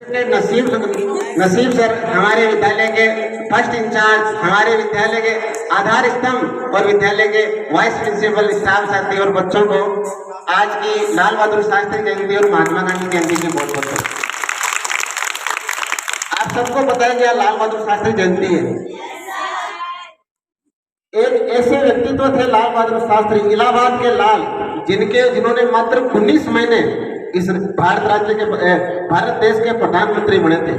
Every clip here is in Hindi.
नसीब नसीब सर हमारे विद्यालय के फर्स्ट इंचार्ज, हमारे विद्यालय के आधार स्तंभ और विद्यालय के वाइस प्रिंसिपल, स्टाफ साथी और बच्चों को आज की लाल बहादुर शास्त्री जयंती और महात्मा गांधी जयंती की बहुत बहुत आप सबको पता है कि आज लाल बहादुर शास्त्री जयंती है। एक ऐसे व्यक्तित्व थे लाल बहादुर शास्त्री, इलाहाबाद के लाल, जिन्होंने मात्र 19 महीने इस भारत देश के प्रधानमंत्री बने थे।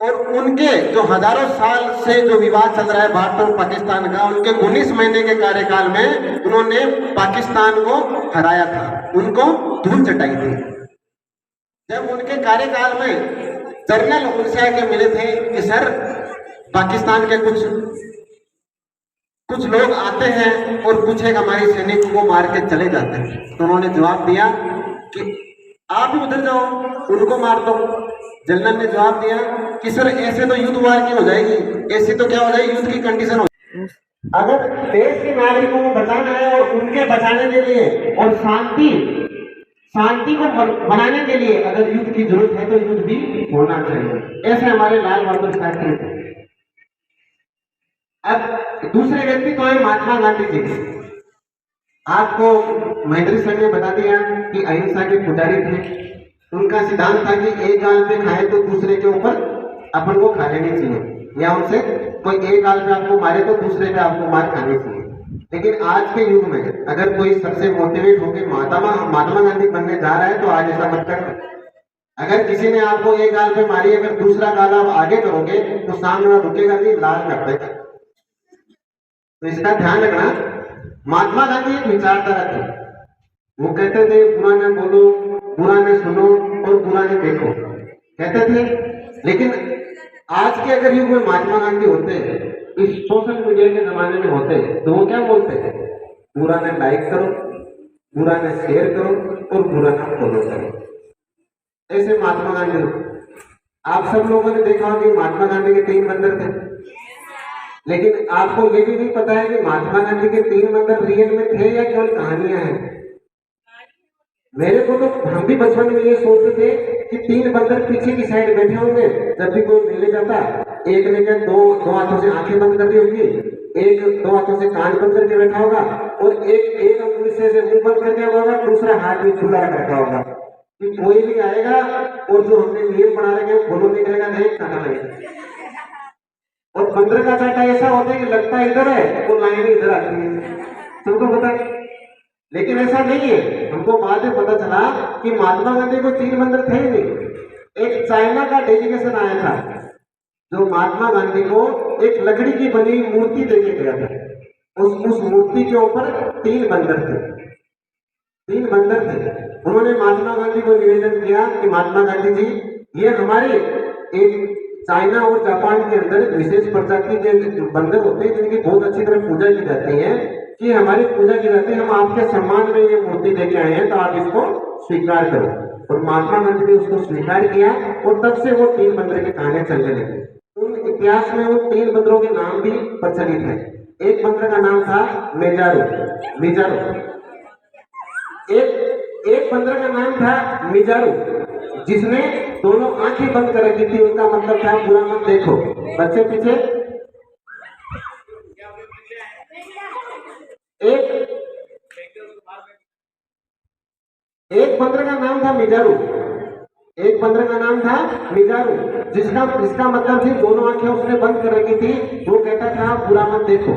और उनके जो हजारों साल से जो विवाद चल रहा है भारत और पाकिस्तान का, उनके 19 महीने के कार्यकाल में उन्होंने पाकिस्तान को हराया था, उनको धूल चटाई थी। जब उनके कार्यकाल में जनरल उनसे आके मिले थे कि सर पाकिस्तान के कुछ लोग आते हैं और कुछ एक हमारे सैनिकों को मार के चले जाते हैं, तो उन्होंने जवाब दिया कि आप ही उधर जाओ, उनको मार दो। जनरल ने जवाब दिया कि सर ऐसे तो युद्ध वार की हो जाएगी, ऐसे तो क्या हो जाएगी, युद्ध की कंडीशन हो जाएगी। अगर देश के नागरिकों को बचाना है और उनके बचाने के लिए और शांति को बनाने के लिए अगर युद्ध की जरूरत है तो युद्ध भी होना चाहिए। ऐसे हमारे लाल बहादुर शास्त्री थे। अब दूसरे व्यक्ति तो है महात्मा गांधी जी। आपको महेंद्र सर ने बता दिया कि अहिंसा के पुजारी थे। उनका सिद्धांत था कि एक गाल पे खाए तो दूसरे के ऊपर अपन को खा लेनी चाहिए, या उनसे कोई एक गाल पे आपको मारे तो दूसरे पे आपको मार खानी चाहिए। लेकिन आज के युग में अगर कोई सबसे मोटिवेट होकर महात्मा गांधी बनने जा रहा है तो आज ऐसा मत करना। अगर किसी ने आपको एक गाल पे मारी, अगर दूसरा गाल आप आगे करोगे तो सामने रुकेगा नहीं, लाल कर देगा। तो इसका ध्यान रखना। महात्मा गांधी एक विचारधारा थी। वो कहते थे बुरा न बोलो, बुरा न सुनो और बुरा न देखो, कहते थे। लेकिन आज के अगर युग में महात्मा गांधी होते, इस सोशल मीडिया के जमाने में होते, तो वो क्या बोलते हैं, बुरा न लाइक करो, बुरा न शेयर करो और बुरा न फॉलो करो। ऐसे महात्मा गांधी। आप सब लोगों ने देखा होगा कि महात्मा गांधी के 3 बंदर थे। लेकिन आपको ये भी नहीं पता है कि महात्मा गांधी के 3 बंदर रियल में थे या केवल कहानियां हैं। मेरे को तो हम भी बचपन में ये सोचते थे कि 3 बंदर पीछे की साइड बैठे होंगे, जब भी कोई मिलने जाता, एक ने क्या दो हाथों से आंखें बंद कर दी होगी, एक 2 हाथों से कान बंद करके बैठा होगा और एक अंगुली से मुंह बंद करके होगा, दूसरा हाथ भी खुला रखा होगा कि कोई भी आएगा और जो हमने नियम बना रखे हैं फॉलो नहीं करेगा, नहीं खाना नहीं। और बंदर का कांटा ऐसा होता है कि लगता इधर है और लाइन इधर आती है, तुमको पता है। लेकिन ऐसा नहीं है। हमको बाद में पता चला कि महात्मा गांधी को 3 बंदर थे ही नहीं। एक चाइना का डेलीगेशन आया था जो महात्मा गांधी को एक लकड़ी की बनी मूर्ति देके गया था। उस मूर्ति के ऊपर 3 बंदर थे, 3 बंदर थे। उन्होंने महात्मा गांधी को निवेदन किया कि महात्मा गांधी जी, ये हमारे एक चाइना और जापान के अंदर विशेष प्रजाति के बंदर होते हैं जिनकी बहुत अच्छी तरह पूजा की जाती है, कि हमारी पूजा की जाती है, हम आपके सम्मान में ये मूर्ति लेके आए हैं तो आप इसको स्वीकार करो। और महात्मा गांधी ने उसको स्वीकार किया और तब से वो 3 बंदर की कहानियां चलने लगी। उन इतिहास में उन 3 बंदरों के नाम भी प्रचलित है। एक बंदर का नाम था मिजारू। एक बंदर का नाम था मिजारू, जिसने दोनों आंखें बंद कर रखी थी। उनका मतलब था बुरा मत देखो। बच्चे पीछे। एक बंदर का नाम था मिजारू, एक बंदर का नाम था मिजारू, जिसका मतलब थी दोनों आंखें उसने बंद कर रखी थी। वो कहता था बुरा मत देखो।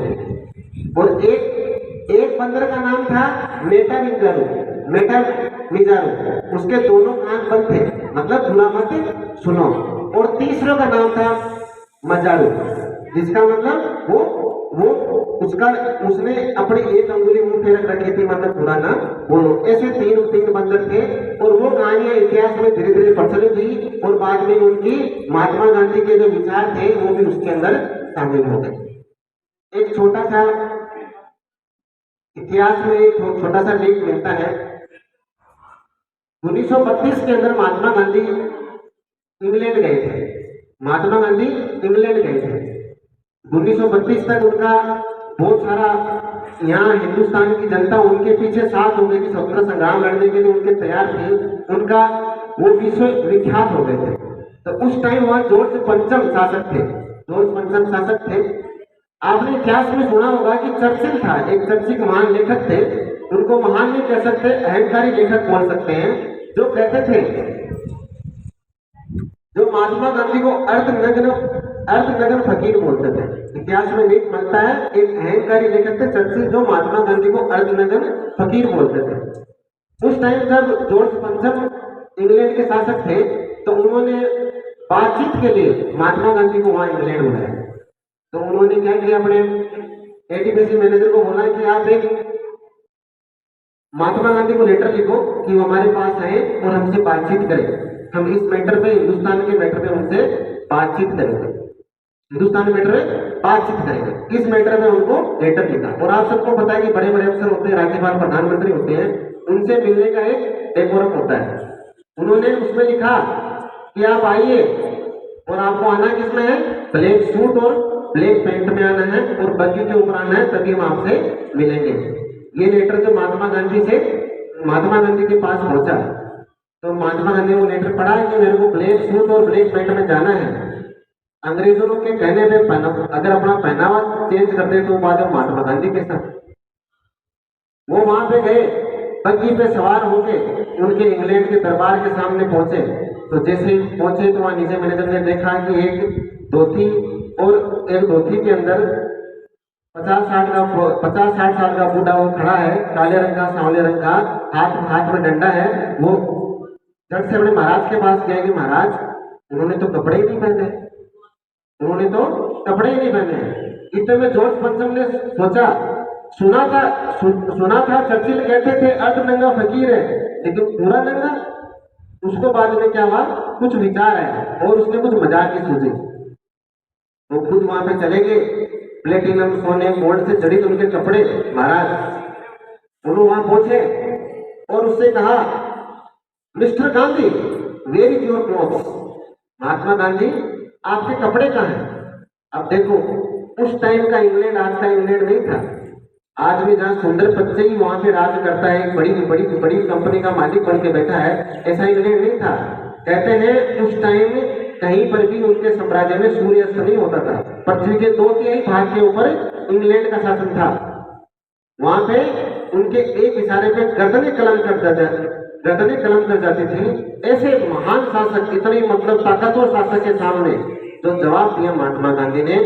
और एक बंदर का नाम था मेटा मिजारू, उसके दोनों कान बंद थे, मतलब बुरा मत सुनो। और तीसरे का नाम था मजारू, जिसका मतलब उसने अपनी एक अंगुली मुंह पे रख रखी थी, मतलब बुरा ना बोलो। ऐसे 3 बंदर थे और वो कहानियां इतिहास में धीरे धीरे प्रचलित हुई और बाद में उनकी महात्मा गांधी के जो विचार थे वो भी उसके अंदर शामिल हो गए। एक छोटा सा इतिहास में एक छोटा सा लेख मिलता है। 1932 के अंदर महात्मा गांधी इंग्लैंड गए थे। 1932 तक उनका बहुत सारा यहाँ हिंदुस्तान की जनता उनके पीछे साथ हो गई थी, स्वतंत्रता संग्राम लड़ने के लिए उनके तैयार थे। उनका वो विश्व विख्यात हो गए थे। तो उस टाइम वहां जॉर्ज पंचम शासक थे। जॉर्ज पंचम शासक थे। आपने इतिहास में सुना होगा कि चर्चिल था, एक चर्चिल महान लेखक थे। उनको महान नहीं कह सकते, अहंकारी लेखक बोल सकते हैं, जो कहते थे, जो महात्मा गांधी को अर्धनग्न फकीर बोलते थे। इतिहास में लेख मिलता है, एक अहंकारी लेखक थे चर्चिल, जो महात्मा गांधी को अर्धनग्न फकीर बोलते थे। उस टाइम जब जॉर्ज पंचम इंग्लैंड के शासक थे, तो उन्होंने बातचीत के लिए महात्मा गांधी को वहां इंग्लैंड बुलाया। तो उन्होंने क्या किया, अपने एटीपीसी मैनेजर को बोला कि आप एक महात्मा गांधी को लेटर लिखो कि वो हमारे पास आए और हमसे बातचीत करें, हम इस मैटर पे, हिंदुस्तान के मैटर पे उनसे बातचीत करेंगे, हिंदुस्तान मैटर में बातचीत करेंगे। इस मैटर में उनको लेटर लिखा। और आप सबको पता है कि बड़े बड़े अफसर होते हैं, राज्यपाल प्रधानमंत्री होते हैं, उनसे मिलने का एक डेकोरम होता है। उन्होंने उसमें लिखा कि आप आइए और आपको आना किसमें है, ब्लैक सूट और ब्लैक पैंट में आना है और बग्गी के ऊपर आना है, तभी हम आपसे मिलेंगे। ये लेटर जो महात्मा गांधी के पास पहुंचा, तो महात्मा गांधी ने वो लेटर पढ़ा कि मेरे को ब्लैक सूट और ब्लैक पैंट में जाना है। अंग्रेजों के कहने पे अगर अपना पहनावा चेंज कर दे तो बाद में महात्मा गांधी के साथ वो वहां पे गए, बग्गी पे सवार होके उनके इंग्लैंड के दरबार के सामने पहुंचे। तो जैसे पहुंचे तो वहां नीचे मैनेजर ने देखा कि एक धोती के अंदर 50-60 साल का बूढ़ा वो खड़ा है, काले रंग का, सांवले रंग का, हाथ में डंडा है। वो झट से अपने महाराज के पास गया कि महाराज उन्होंने तो कपड़े ही नहीं पहने, इतने में जॉर्ज पंचम ने सोचा, सुना था चर्चिल कहते थे अर्धनंगा फकीर है, लेकिन पूरा नंगा। उसको बाद में क्या हुआ, कुछ विचार आया और उसने कुछ मजाक की सूझी। वो खुद वहां पे चले गए, प्लेटिनम सोने गोल्ड से जड़ित उनके कपड़े, महाराज उन्होंने वहां पहुंचे और उससे कहा, mister Gandhi where is your clothes, Mahatma Gandhi आपके कपड़े कहाँ हैं। अब देखो उस टाइम का इंग्लैंड आज का इंग्लैंड नहीं था। आज भी जहाँ सुंदर पिचाई वहां पे राज करता है, बड़ी कंपनी का मालिक बन के बैठा है, ऐसा इंग्लैंड नहीं था। कहते हैं उस टाइम कहीं पर भी उनके साम्राज्य में सूर्यास्त नहीं होता था। पृथ्वी के 2/3 भाग के ऊपर इंग्लैंड का शासन था। वहां पे उनके एक इशारे पे गर्दनें कलम कर जाती थी। ऐसे महान शासक, इतने मतलब ताकतवर शासक के सामने जो जवाब दिया महात्मा गांधी ने,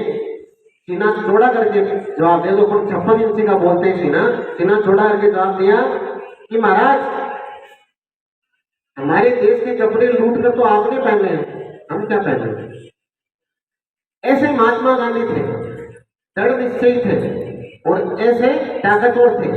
सीना चौड़ा करके जवाब दिया। तो 56 इंची का बोलते हैं सीना चौड़ा करके जवाब दिया कि महाराज हमारे देश के कपड़े लूट कर तो आपने पहने हैं, हम क्या पहने। ऐसे महात्मा गांधी थे, दृढ़ निश्चयी थे और ऐसे ताकतवर थे,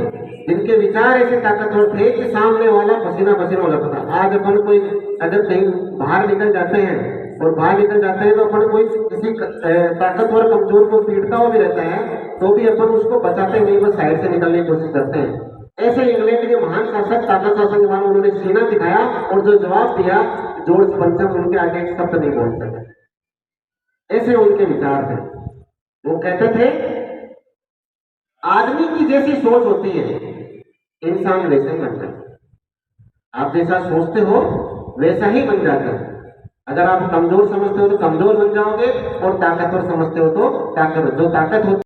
जिनके विचार ऐसे ताकतवर थे कि सामने वाला पसीना हो जाता था। आज अपन कोई अगर कहीं बाहर निकल जाते हैं तो अपन कोई किसी ताकतवर कमजोर को पीटता हुआ भी रहता है, तो भी अपन उसको बचाते नहीं, बस साइड से निकलने की कोशिश करते हैं। ऐसे इंग्लैंड के महान शासक, ताकत शासक के बारे में उन्होंने सीना दिखाया और जो जवाब दिया, जॉर्ज पंचम उनके आगे एक शब्द नहीं बोल सके। ऐसे उनके विचार थे। वो कहते थे आदमी की जैसी सोच होती है, इंसान वैसा ही बनता है। आप जैसा सोचते हो वैसा ही बन जाता है। अगर आप कमजोर समझते हो तो कमजोर बन जाओगे और ताकतवर समझते हो तो ताकतवर। जो ताकत होती